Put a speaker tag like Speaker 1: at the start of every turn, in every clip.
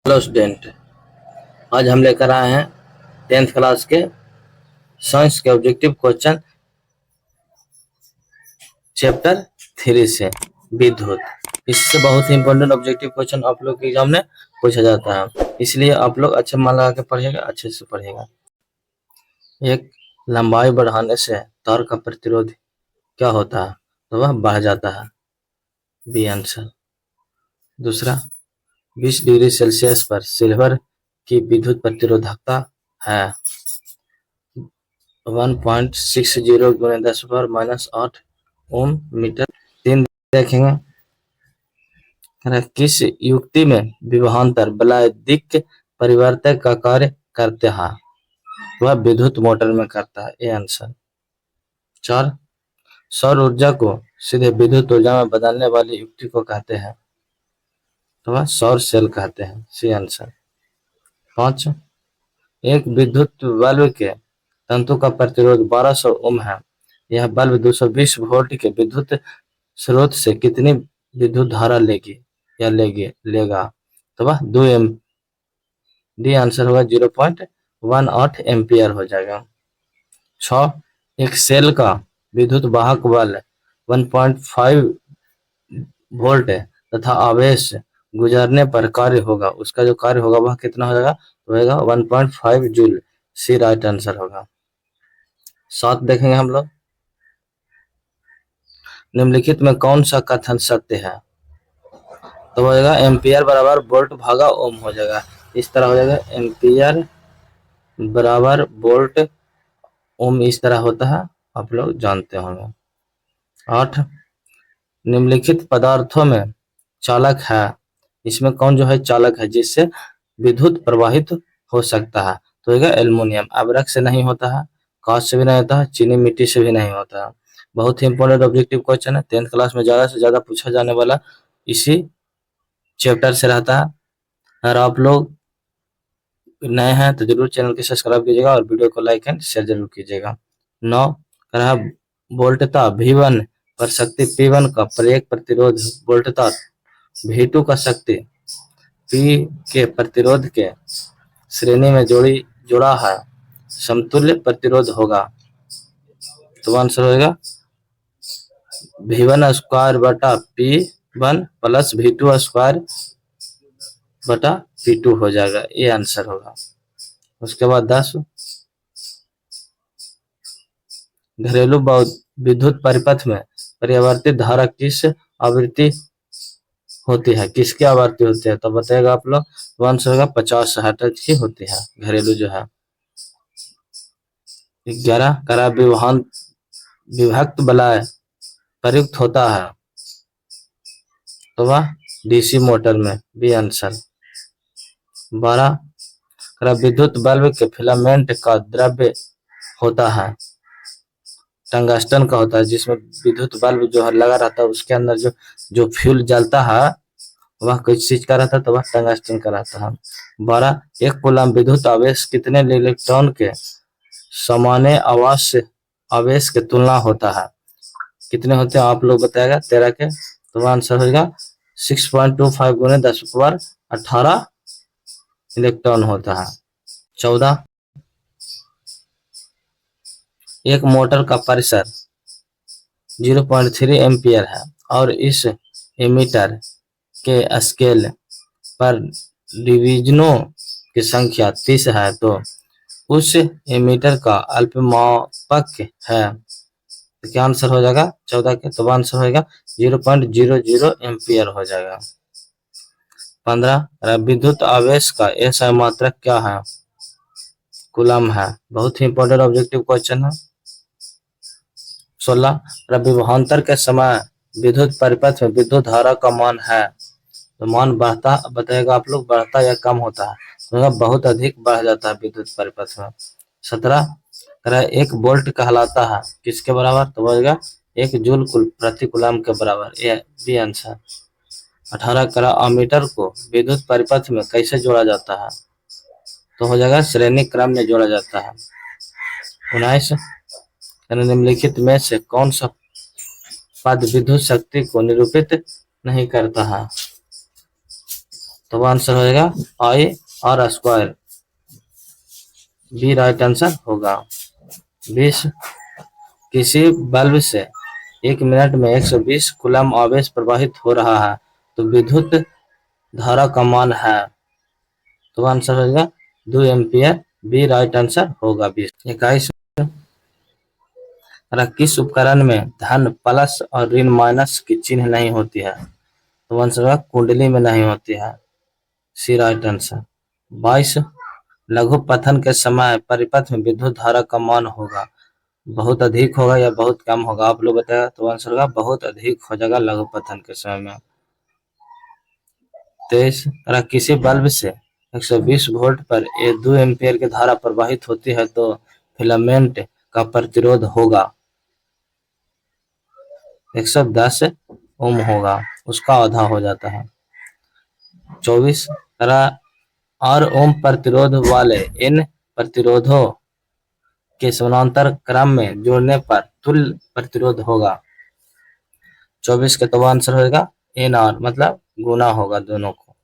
Speaker 1: Hello student, आज हम लेकर आए हैं 10th क्लास के साइंस के ऑब्जेक्टिव क्वेश्चन चैप्टर 3 से विद्युत। इससे बहुत ही इंपॉर्टेंट ऑब्जेक्टिव क्वेश्चन आप लोग के एग्जाम में पूछा जाता है, इसलिए आप लोग अच्छे मन लगा के पढ़िएगा, अच्छे से पढ़िएगा। एक लंबाई बढ़ाने से तार का प्रतिरोध क्या होता है? तो वह बढ़ जाता है, बी आंसर। दूसरा, 20 डिग्री सेल्सियस पर सिल्वर की विद्युत प्रतिरोधकता है 1.60 गुणे 10⁻⁸ ओम मीटर। 3 देखेंगे, किस युक्ति में विभवांतर वैद्युतिक परिवर्तक का कार्य करते हैं? वह विद्युत मोटर में करता है, ए आंसर। 4, सौर ऊर्जा को सीधे विद्युत ऊर्जा में बदलने वाली युक्ति को कहते हैं? तो वह सौर सेल कहते हैं, सी आंसर। 5, एक विद्युत बल्ब के तंतु का प्रतिरोध 1200 ओम है। यह बल्ब 220 वोल्ट के विद्युत स्रोत से कितनी विद्युत धारा लेगा? तो वह 2 एम, डी आंसर होगा 0.18 एम्पियर हो जाएगा। 6, एक सेल का विद्युत वाहक बल 1.5 वोल्ट तथा आवेश गुजरने पर कार्य होगा, उसका जो कार्य होगा वह कितना हो जाएगा? तो होगा 1.5 जूल, सी राइट आंसर होगा। 7 देखेंगे हम लोग, निम्नलिखित में कौन सा कथन सत्य है? तो हो जाएगा एम्पियर बराबर वोल्ट भागा ओम हो जाएगा, इस तरह हो जाएगा, एम्पियर बराबर वोल्ट ओम इस तरह होता है, आप लोग जानते होंगे। 8, निम्नलिखित पदार्थों में चालक है, इसमें कौन जो है चालक है जिससे विद्युत प्रवाहित हो सकता है? तो होगा एल्युमिनियम। अब्रक से नहीं होता है, कांच से भी नहीं होता है, चीनी मिट्टी से भी नहीं होता है। बहुत ही इंपॉर्टेंट ऑब्जेक्टिव क्वेश्चन है, 10th क्लास में ज्यादा से ज्यादा पूछा जाने वाला इसी चैप्टर से रहता है। अगर आप लोग नए हैं तो जरूर चैनल को सब्सक्राइब कीजिएगा और वीडियो को लाइक एंड शेयर जरूर कीजिएगा। 9, वोल्टता V1 पर शक्ति P1 का प्रत्येक प्रतिरोध वोल्टता V2 का शक्ति P के प्रतिरोध के श्रेणी में जोड़ा है, समतुल्य प्रतिरोध होगा। तो आंसर होगा V1 स्क्वायर बटा P1 प्लस V2 स्क्वायर बटा P2 हो जाएगा, ये आंसर होगा। उसके बाद 10, घरेलू विद्युत परिपथ में परिवर्तित धारा किस आवृत्ति होती है? किसकी आवृत्ति होती है? तो बताएगा आप लोग, तो आंसर होगा 50 हर्ट्ज की होती है घरेलू जो है। 11, करा विभक्त बलाय प्रयुक्त होता है, तो वह डीसी मोटर में, बी आंसर। 12, विद्युत बल्ब के फिलामेंट का द्रव्य होता है, टंगस्टन का होता है, जिसमें विद्युत बल्ब जो है लगा रहता है उसके अंदर जो फ्यूल जलता है वह किस चीज का रहता है? तो वह टंगस्टन का रहता है। 12, एक कूलम विद्युत आवेश कितने इलेक्ट्रॉन के सामान्य आवेश के तुलना होता है? कितने होते हैं आप लोग बताएगा? 13 के, तो आंसर होगा 6.25 गुणे 10⁻18 इलेक्ट्रॉन होता है। 14, एक मोटर का परिसर 0.3 एम्पियर है और इस एमीटर के स्केल पर डिवीजनों की संख्या 30 है, तो उस एमीटर का अल्पमापक है, तो क्या आंसर हो जाएगा 14 के? तो आंसर होगा 0.00 एम्पियर हो जाएगा। 15, विद्युत आवेश का ऐसा मात्रक क्या है? कूलम है, बहुत ही इंपॉर्टेंट ऑब्जेक्टिव क्वेश्चन है। 16, विभवांतर के समय विद्युत परिपथ में विद्युत धारा का मान है, तो मान बढ़ता, बताएगा आप लोग, बढ़ता या कम होता है? तो बहुत अधिक बढ़ जाता है विद्युत परिपथ में। 17, एक वोल्ट कहलाता है किसके बराबर? तो बोलेगा 1 जूल प्रति कूलम के बराबर, ये बी आंसर। 18, अमीटर को विद्युत परिपथ में कैसे जोड़ा जाता है? तो हो जाएगा श्रेणी क्रम में जोड़ा जाता है। 19, निम्नलिखित में से कौन सा पद विद्युत शक्ति को निरूपित नहीं करता है? तो आंसर हो जाएगा I R square, B right answer होगा। 20 किसी बल्ब से 1 मिनट में 120 कूलम आवेश प्रवाहित हो रहा है तो विद्युत धारा का मान है। तो आंसर हो जाएगा 2 एम्पियर, बी राइट आंसर होगा। 21 किस उपकरण में धन प्लस और ऋण माइनस की चिन्ह नहीं होती है। तो आंसर होगा कुंडली में नहीं होती है, सी राइट आंसर। 22 लघु पतन के समय परिपथ में विद्युत धारा का मान होगा, बहुत अधिक होगा या बहुत कम होगा, आप लोग बताएगा। तो आंसर होगा बहुत अधिक हो जाएगा लघु पतन के समय में। 23 किसी बल्ब से 120 वोल्ट पर 2 एम्पियर की धारा प्रवाहित होती है तो फिलामेंट का प्रतिरोध होगा 110 ओम होगा, उसका आधा हो जाता है। 24 और ओम प्रतिरोध वाले इन प्रतिरोधों के समानांतर क्रम में जोड़ने पर तुल्य प्रतिरोध होगा। 24 का तो आंसर होगा एन आर, मतलब गुना होगा दोनों को।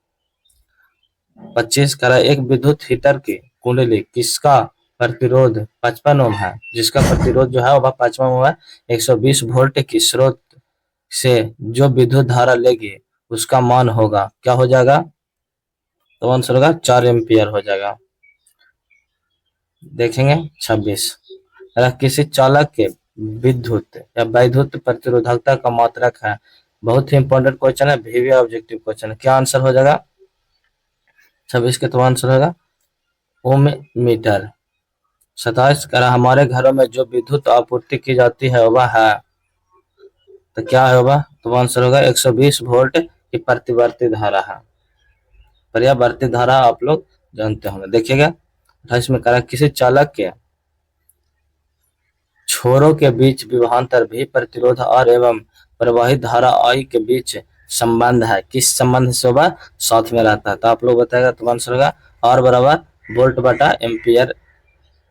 Speaker 1: 25 एक विद्युत हीटर की कुंडली किसका प्रतिरोध 55 ओम है, जिसका प्रतिरोध जो है वह 55 ओम है। 120 वोल्ट की स्रोत से जो विद्युत धारा लेगी उसका मान होगा, क्या हो जाएगा। तो आंसर होगा 4 एम्पियर हो जाएगा। देखेंगे 26 किसी चालक के विद्युत या वैद्युत प्रतिरोधकता का मात्रक है, बहुत ही इंपॉर्टेंट क्वेश्चन है, वीवी ऑब्जेक्टिव क्वेश्चन है। क्या आंसर हो जाएगा 26 के तो आंसर होगा ओम मीटर। 27 हमारे घरों में जो विद्युत आपूर्ति की जाती है वह है, तो क्या होगा। तो आंसर होगा 120 वोल्ट की प्रतिवर्ती धारा है। परिवर्ती धारा आप लोग जानते होंगे। देखिएगा 28 में किसी चालक के छोरों के बीच विभवांतर भी प्रतिरोध आर एवं प्रवाहित धारा आई के बीच संबंध है, किस संबंध से होगा, साथ में रहता है। तो आप लोग बताएगा तो आंसर होगा आर बराबर वोल्ट बटा एम्पियर,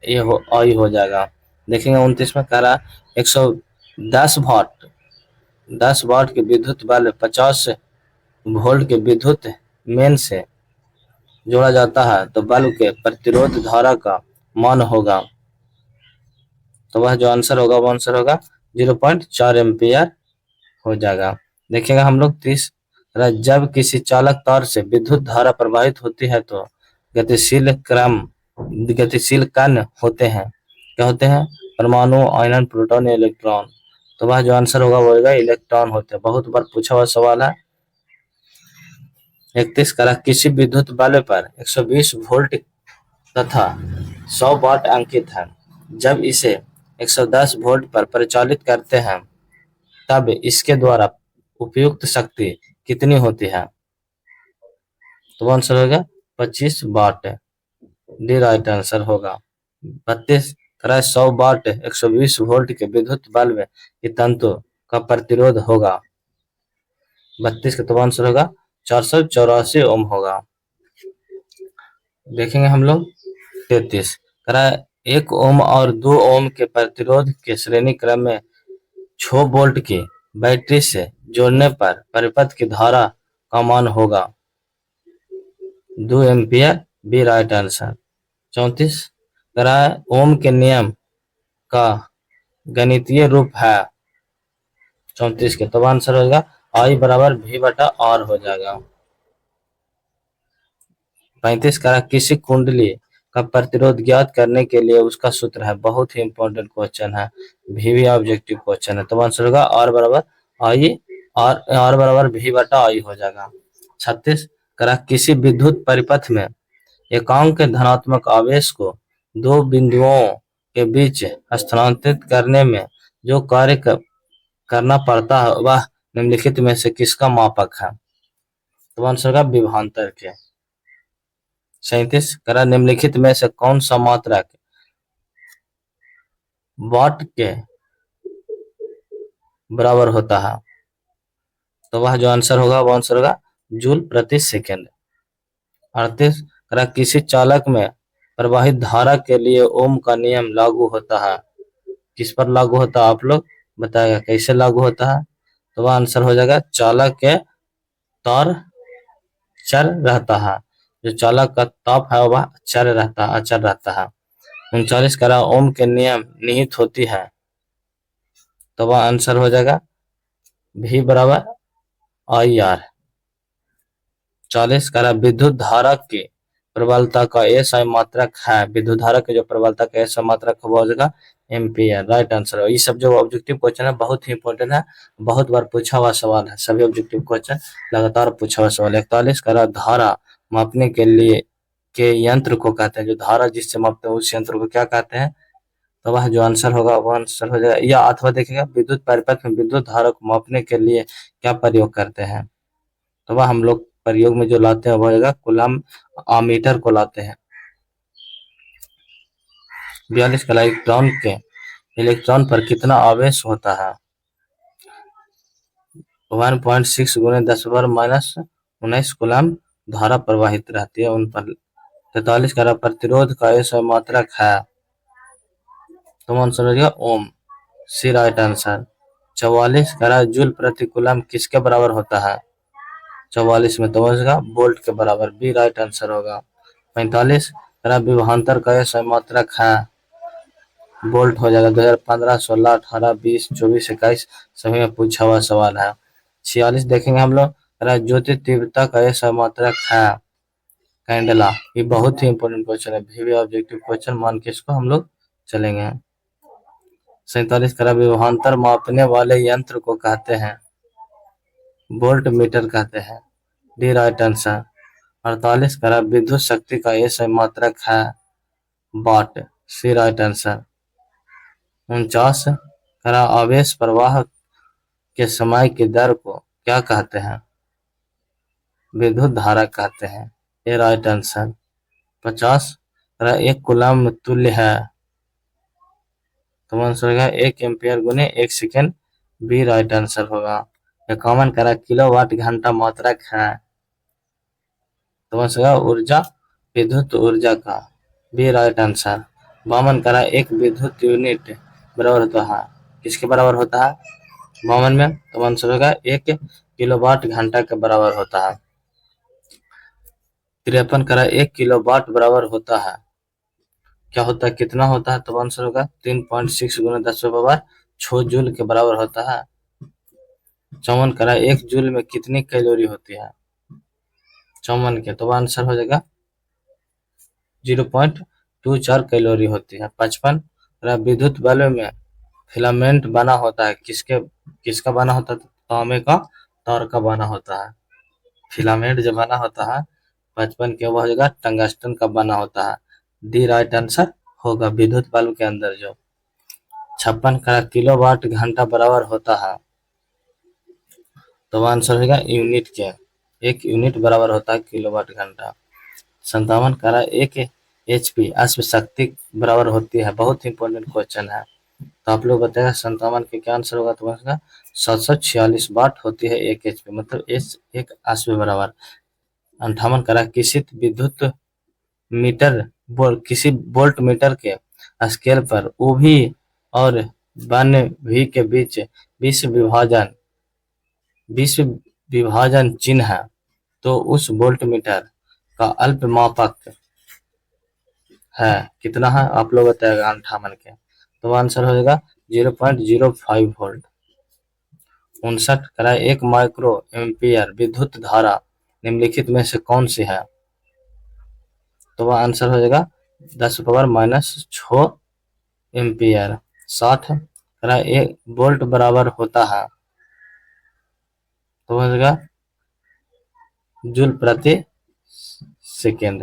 Speaker 1: ये हो आई हो जाएगा। देखेंगे 29 में 110 वाट 10 वाट के विद्युत बल्ब 50 वोल्ट के विद्युत मेन से जोड़ा जाता है तो बल्ब के प्रतिरोध धारा का मान होगा, तो वह जो आंसर होगा वो आंसर होगा 0.4 एम्पियर हो जाएगा। देखेंगे हम लोग 30 जब किसी चालक तार से विद्युत धारा प्रवाहित होती है तो गतिशील कण होते हैं, क्या होते हैं, परमाणु, आयनन, प्रोटॉन या इलेक्ट्रॉन। तो वह जो आंसर होगा वो होगा इलेक्ट्रॉन होते हैं, बहुत बार पूछा हुआ सवाल है। 31 किसी विद्युत बल्ब पर 120 वोल्ट तथा 100 वाट अंकित है, जब इसे 110 वोल्ट पर परिचालित करते हैं तब इसके द्वारा उपयुक्त शक्ति कितनी होती है। तो आंसर होगा 25 वाट, डी राइट आंसर होगा। 32 100 वाट 120 वोल्ट के विद्युत बल्ब के तंतु का प्रतिरोध होगा 32 का तो आंसर होगा 484 ओम होगा। देखेंगे हम लोग 33 1 ओम और 2 ओम के प्रतिरोध के श्रेणी क्रम में 6 वोल्ट की बैटरी से जोड़ने पर परिपथ की धारा का मान होगा 2 एम्पियर, बी राइट आंसर। 34 ओम के नियम का गणितीय रूप है 34 के तो आंसर होगा आई बराबर वी बटा आर हो जाएगा। 35 किसी कुंडली का प्रतिरोध ज्ञात करने के लिए उसका सूत्र है, बहुत ही इंपॉर्टेंट क्वेश्चन है, वीवी ऑब्जेक्टिव क्वेश्चन है। तो आंसर होगा आर बराबर आई आर बराबर वी बटा आई हो जाएगा। 36 किसी विद्युत परिपथ में एकांक धनात्मक आवेश को दो बिंदुओं के बीच स्थानांतरित करने में जो कार्य करना पड़ता है वह निम्नलिखित में से किसका मापक है। तो आंसर होगा विभवांतर के। 37 निम्नलिखित में से कौन सा मात्रक वाट के बराबर होता है, तो वह जो आंसर होगा वो आंसर होगा जूल प्रति सेकेंड। 38 किसी चालक में प्रवाहित धारा के लिए ओम का नियम लागू होता है, किस पर लागू होता है आप लोग बताएगा, कैसे लागू होता है। तो वह आंसर हो जाएगा चालक के तार चर रहता है। जो चालक का ताप है वह चर रहता है, अचर रहता है। 39 कह रहा ओम के नियम निहित होती है, तो वह आंसर हो जाएगा V बराबर आई आर। 40 कह रहा विद्युत धारा की प्रबलता का SI मात्रक है, विद्युत धारा की जो प्रबलता का SI मात्रक है वो हो जाएगा एम्पियर। राइट आंसर है। ये सब जो ऑब्जेक्टिव क्वेश्चन है बहुत ही इंपॉर्टेंट है, बहुत बार पूछा हुआ सवाल है, सभी ऑब्जेक्टिव क्वेश्चन लगातार पूछा हुआ सवाल है। 41 कह रहा धारा मापने के लिए के यंत्र को कहते हैं, जो धारा जिससे मापते हैं उस यंत्र को क्या कहते हैं, तो वह जो आंसर होगा वो आंसर हो जाएगा या अथवा देखिएगा विद्युत परिपथ में विद्युत धारा को मापने के लिए क्या प्रयोग करते हैं, तो वह हम लोग प्रयोग में जो लाते हैं वो होगा कूलम आमीटर को लाते हैं। 42 का इलेक्ट्रॉन पर कितना आवेश होता है, 1.6 गुणे 10⁻⁻⁹ कूलम धारा प्रवाहित रहती है उन पर। 43 का प्रतिरोध का ऐसा मात्रक है, तो आंसर हो जाएगा ओम, सी राइट आंसर। 44 का जूल प्रति कूलम किसके बराबर होता है, 44 में तो होगा वोल्ट के बराबर, बी राइट आंसर होगा। 45 विभवांतर का ऐसा मात्रक है, वोल्ट हो जाएगा। 2015, 16, 18, 20, 24, 21 सभी में पूछा हुआ सवाल है। 46 देखेंगे हम लोग, ज्योति तीव्रता का ऐसा मात्रक है, कैंडला। ये बहुत ही इंपॉर्टेंट क्वेश्चन है, भी ऑब्जेक्टिव क्वेश्चन मान के इसको हम लोग चलेंगे। 47 का विभवांतर मापने वाले यंत्र को कहते हैं, वोल्ट मीटर कहते हैं, डी राइट आंसर। 48 का विद्युत शक्ति का ऐसा मात्रक है, वाट, सी राइट आंसर। 49 का आवेश प्रवाह के समय की दर को क्या कहते हैं, विद्युत धारा कहते हैं, ए राइट आंसर। 50 एक कूलम तुल्य है, तो आंसर होगा 1 एम्पियर गुने 1 सेकेंड, बी राइट आंसर होगा। 51 किलोवाट घंटा मात्रक है, तो आंसर होगा ऊर्जा, विद्युत ऊर्जा का, बी राइट आंसर। 52 एक विद्युत यूनिट बराबर होता है, किसके बराबर होता है 52 में, तो आंसर होगा 1 किलोवाट घंटा के बराबर होता है। 53 1 किलोवाट बराबर होता है, क्या होता है, कितना होता है, तो आंसर होगा 3.6 गुना 10⁻6 जूल के बराबर होता है। 54 एक जूल में कितनी कैलोरी होती है, 54 के, तो आंसर हो जाएगा 0.24 कैलोरी होती है। 55 विद्युत बल्ब में फिलामेंट बना होता है, किसका बना होता है, तांबे का तार का बना होता है। फिलामेंट जो बना होता है 55 के वो हो जाएगा टंगस्टन का बना होता है, डी राइट आंसर होगा विद्युत बल्ब के अंदर जो। 56 किलोवाट घंटा बराबर होता है, तो आंसर होगा यूनिट के, 1 यूनिट बराबर होता है किलोवाट घंटा। 57 एक HP अश्व शक्ति बराबर होती है, बहुत इंपॉर्टेंट क्वेश्चन है, तो आप लोग बताएगा 57 के क्या आंसर होगा, तो आंसर 746 वाट होती है 1 HP, मतलब एक अश्व बराबर। 58 किसी विद्युत मीटर किसी वोल्ट मीटर के स्केल पर UV और वन V के बीच विश्व विभाजन चिन्ह है, तो उस वोल्ट मीटर का अल्पमापक है, कितना है आप लोग बताएगा 58 के, तो आंसर हो जाएगा 0.05 वोल्ट। 59 एक माइक्रो एम्पियर विद्युत धारा निम्नलिखित में से कौन सी है, तो वह आंसर हो जाएगा 10⁻⁻6 एम्पियर। 60 एक वोल्ट बराबर होता है, तो हो जाएगा जूल प्रति सेकेंड।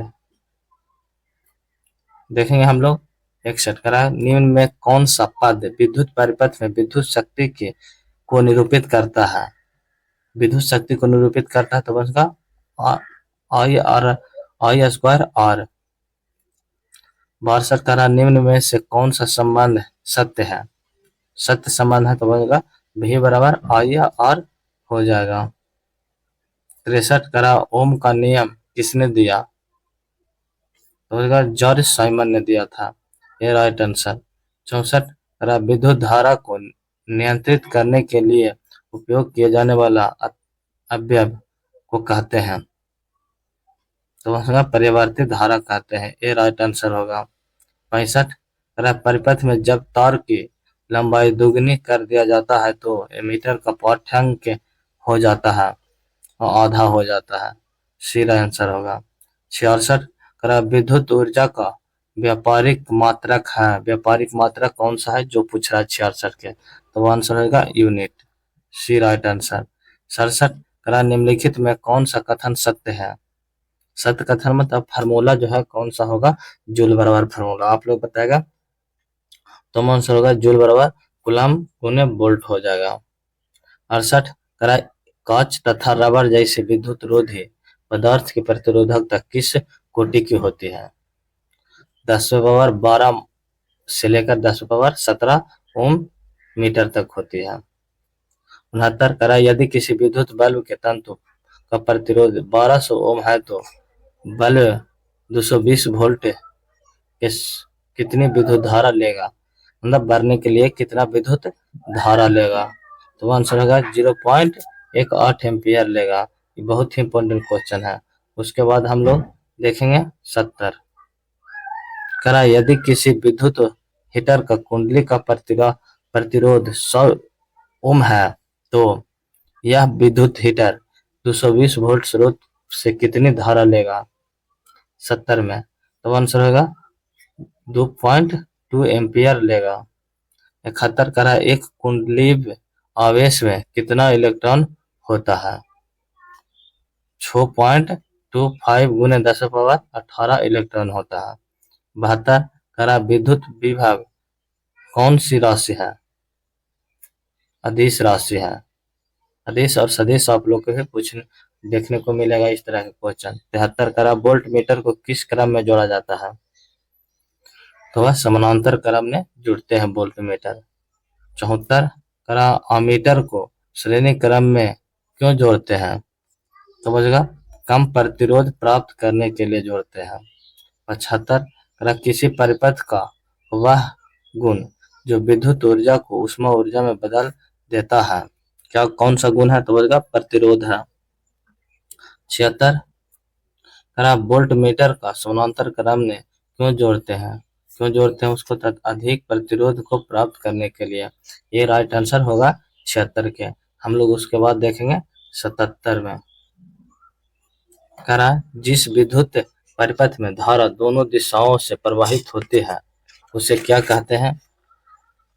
Speaker 1: देखेंगे हम लोग 61 निम्न में कौन सा पद विद्युत परिपथ में विद्युत शक्ति के को निरूपित करता है, विद्युत शक्ति को निरूपित करता है, तो बनेगा I स्क्वायर R। 62 निम्न में से कौन सा संबंध सत्य है, सत्य संबंध है, तो बनेगा V बराबर I/R हो जाएगा। 63 ओम का नियम किसने दिया, तो बनेगा जॉर्ज साइमन ने दिया था, ये राइट आंसर। 64 विद्युत धारा को नियंत्रित करने के लिए उपयोग किए जाने वाला अवयव को कहते हैं, तो वह परिवर्तित धारा कहते हैं, ये राइट आंसर होगा। 65 परिपथ में जब तार की लंबाई दुगनी कर दिया जाता है तो एमीटर का पाठ्यांक हो जाता है और आधा हो जाता है, सीधा आंसर होगा। 66 विद्युत ऊर्जा का व्यापारिक मात्रक है, व्यापारिक मात्रक कौन सा है जो पूछ रहा है 66 के, तो वो आंसर होगा यूनिट, सी राइट आंसर। 67 निम्नलिखित में कौन सा कथन सत्य है। सत्य कथन मतलब फार्मूला जो है कौन सा होगा, जूल बराबर फार्मूला, आप लोग बताएगा तो आंसर होगा जूल बराबर कूलम गुने वोल्ट हो जाएगा। 68 कांच तथा रबर जैसे विद्युत रोधी पदार्थ की प्रतिरोधकता किस कोटि की होती है। 10⁻12 से लेकर 10⁻17 ओम मीटर तक होती है। 69 यदि किसी विद्युत बल्ब के तंतु का प्रतिरोध 1200 ओम है तो बल्ब 220 वोल्ट कितनी विद्युत धारा लेगा, मतलब भरने के लिए कितना विद्युत धारा लेगा, तो आंसर होगा 0.18 एम्पियर लेगा। ये बहुत ही इंपॉर्टेंट क्वेश्चन है। उसके बाद हम लोग देखेंगे 70 यदि किसी विद्युत हीटर का कुंडली का प्रतिरोध 100 ओम है तो यह विद्युत हीटर 220 वोल्ट स्रोत से कितनी धारा लेगा 70 में, तो आंसर होगा 2.2 एम्पियर लेगा। 71 एक कुंडलीय आवेश में कितना इलेक्ट्रॉन होता है, 6.25 गुने 10⁻18 इलेक्ट्रॉन होता है। 72 विद्युत विभव कौन सी राशि है, अदिश राशि है। अदिश और सदिश आप लोग को भी पूछने देखने को मिलेगा इस तरह के क्वेश्चन। 73 वोल्ट मीटर को किस क्रम में जोड़ा जाता है, तो वह समानांतर क्रम में जुड़ते हैं वोल्ट मीटर। 74 अमीटर को श्रेणी क्रम में क्यों जोड़ते हैं, तो बचेगा कम प्रतिरोध प्राप्त करने के लिए जोड़ते हैं। 75 किसी परिपथ का वह गुण जो विद्युत ऊर्जा को ऊष्मा ऊर्जा में बदल देता है, क्या कौन सा गुण है, तो बचेगा प्रतिरोध है। 76 वोल्ट मीटर का समानांतर क्रम में क्यों जोड़ते हैं, उसको अधिक प्रतिरोध को प्राप्त करने के लिए, ये राइट आंसर होगा 76 के। हम लोग उसके बाद देखेंगे 77 में। जिस विद्युत परिपथ में धारा दोनों दिशाओं से प्रवाहित होती है उसे क्या कहते हैं,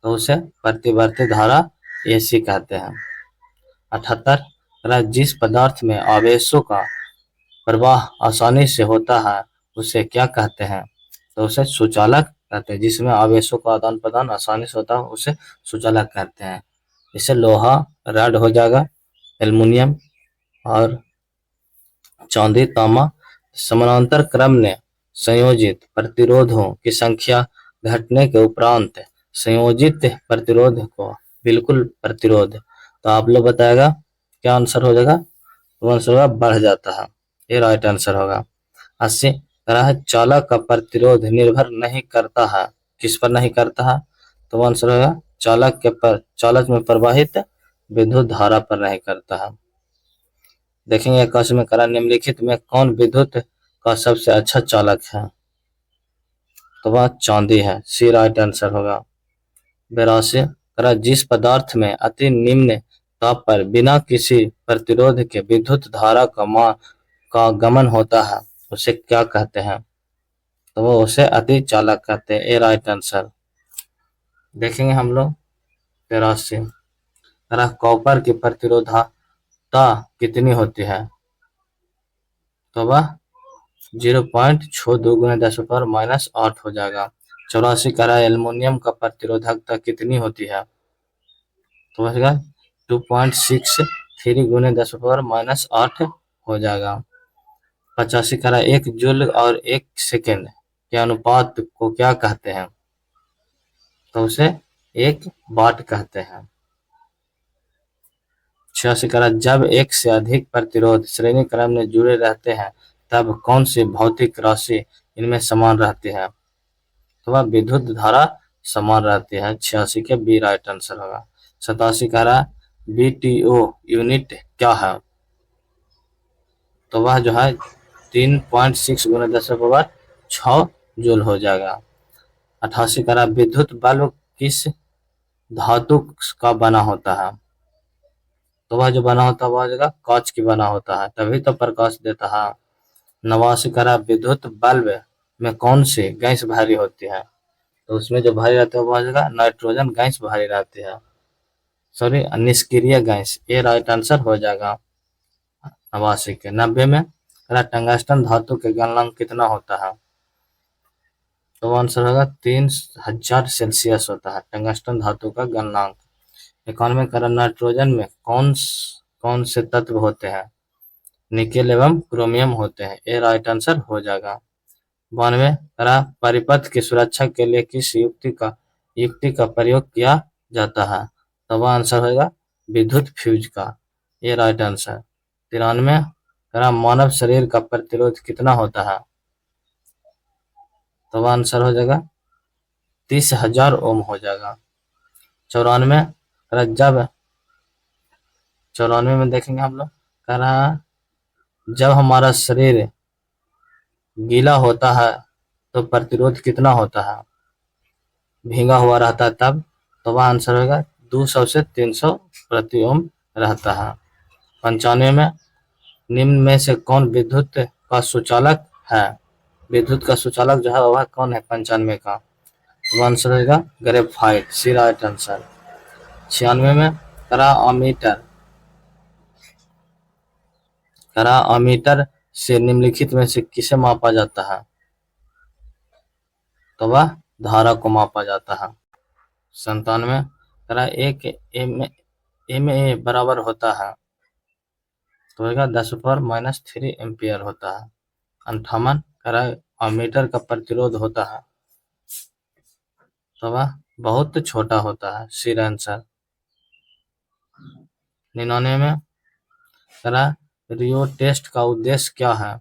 Speaker 1: तो उसे प्रतिवर्ती धारा एसी कहते हैं। 78 जिस पदार्थ में आवेशों का प्रवाह आसानी से होता है उसे क्या कहते हैं, तो उसे सुचालक कहते हैं। जिसमें आवेशों का आदान प्रदान आसानी से होता है उसे सुचालक कहते हैं। इसे लोहा रॉड हो जाएगा, एल्युमिनियम और चांदी तांबा। समानांतर क्रम में संयोजित प्रतिरोधों की संख्या घटने के उपरांत संयोजित प्रतिरोध को बिल्कुल प्रतिरोध, तो आप लोग बताएगा क्या आंसर हो जाएगा, तो आंसर होगा बढ़ जाता है, ये राइट आंसर होगा। 80 चालक का प्रतिरोध निर्भर नहीं करता है, किस पर नहीं करता है, तो आंसर होगा चालक में प्रवाहित विद्युत धारा पर नहीं करता है। देखेंगे 81 में निम्नलिखित में कौन विद्युत का सबसे अच्छा चालक है, तो वह चांदी है, सी राइट आंसर होगा। 82 जिस पदार्थ में अति निम्न ताप पर बिना किसी प्रतिरोध के विद्युत धारा का गमन होता है उसे क्या कहते हैं, तो वो उसे अति चालक कहते हैं, ए राइट आंसर। देखेंगे हम लोग 83 कॉपर की प्रतिरोधकता कितनी होती है, तो वह 0.62 गुने 10⁻⁻8 हो जाएगा। 84 एल्युमिनियम का प्रतिरोधकता कितनी होती है, तो बचेगा 2.63 गुने 10⁻⁻8 हो जाएगा। 85 एक जूल और एक सेकेंड के अनुपात को क्या कहते हैं, तो उसे एक वाट कहते हैं। 86 जब एक से अधिक प्रतिरोध श्रेणी क्रम में जुड़े रहते हैं तब कौन सी भौतिक राशि इनमें समान रहती है, तो वह विद्युत धारा समान रहती है, 86 के बी राइट आंसर होगा। 87 BTO यूनिट क्या है, तो वह जो है 3.6 गुना 10⁻6 जूल हो जाएगा। 88 करा विद्युत बल्ब किस धातु का बना होता है? तो वह जो बना होता है वह जगह कांच की बना होता है, तभी तो प्रकाश देता है। 89 करा विद्युत बल्ब में कौन सी गैस भारी होती है? तो उसमें जो भारी रहता है वह जगह नाइट्रोजन गैस भारी रहती है, सॉरी निष्क्रिय गैस, ये राइट आंसर हो जाएगा। 89 के 90 में करा टंगस्टन धातु के गलनांक कितना होता है? तो आंसर होगा 3000 सेल्सियस होता है टंगस्टन धातु का गलनांक। 91 करा नाइट्रोजन में कौन से तत्व होते हैं? निकेल एवं क्रोमियम होते हैं, ये राइट आंसर हो जाएगा। 92 करा परिपथ की सुरक्षा के लिए किस युक्ति का प्रयोग किया जाता है? तो वह आंसर होगा विद्युत फ्यूज का, ये राइट आंसर। 93 करा मानव शरीर का प्रतिरोध कितना होता है? तो वह आंसर हो जाएगा 30,000 ओम हो जाएगा। 94 करा जब 94 में देखेंगे हम लोग, करा जब हमारा शरीर गीला होता है तो प्रतिरोध कितना होता है? भींगा हुआ रहता है तब, तो वह आंसर होगा 200 से 300 प्रति ओम रहता है। 95 में निम्न में से कौन विद्युत का सुचालक है? विद्युत का सुचालक जो है वह कौन है 95 का? तो आंसर होगा ग्रेफाइट, सी राइट आंसर। 96 में करा अमीटर से निम्नलिखित में से किसे मापा जाता है? तो वह धारा को मापा जाता है। 97 करा एक एम ए बराबर होता है, तो होगा 10⁻³ एम्पियर होता है। 58 करा अमीटर का प्रतिरोध होता है, तो वह बहुत छोटा होता है, सी आंसर। 99 में करा रियो टेस्ट का उद्देश्य क्या है?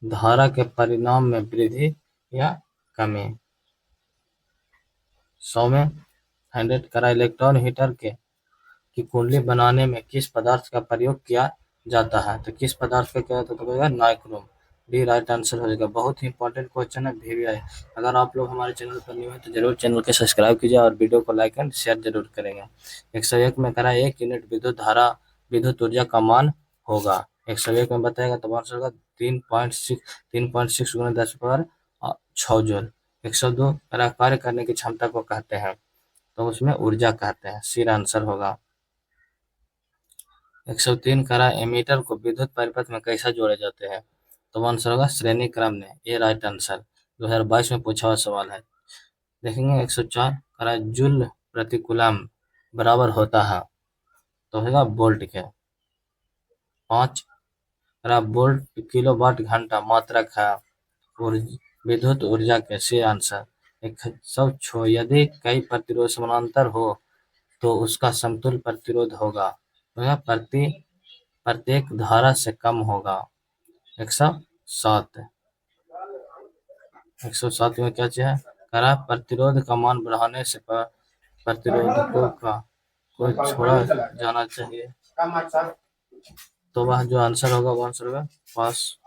Speaker 1: धारा के परिणाम में वृद्धि या कमी। 100 में 100 करा इलेक्ट्रॉन हीटर की कुंडली बनाने में किस पदार्थ का प्रयोग किया जाता है? तो किस पदार्थ का किया जाता है? नाइक्रोम, डी राइट आंसर हो जाएगा। बहुत ही इंपॉर्टेंट क्वेश्चन है VVI। अगर आप लोग हमारे चैनल पर न्यू है तो जरूर चैनल को सब्सक्राइब कीजिए और वीडियो को लाइक एंड शेयर जरूर करेंगे। 101 में करा 1 यूनिट विद्युत ऊर्जा का मान होगा। 101 में बताएगा तो आंसर होगा 3.6 गुना 10⁻6 जूल। 102 करा कार्य करने की क्षमता को कहते हैं, तो उसमें ऊर्जा कहते हैं, सी आंसर होगा। 103 करा एमीटर को विद्युत परिपथ में कैसे जोड़े जाते हैं? तो आंसर होगा श्रेणी क्रम में, ये राइट आंसर 2022 में पूछा हुआ सवाल है। देखेंगे 104 करा जूल प्रति कूलम बराबर होता है, तो होगा वोल्ट के। 5 करा वोल्ट किलोवाट घंटा मात्रक है विद्युत ऊर्जा के, सी आंसर। 106 यदि कई प्रतिरोध समानांतर हो तो उसका समतुल्य प्रतिरोध होगा, प्रत्येक धारा से कम होगा। 107 में क्या चाहिए? करा प्रतिरोध का मान बढ़ाने से प्रतिरोधकों को छोड़ा जाना चाहिए, तो वह जो आंसर होगा वो आंसर होगा पास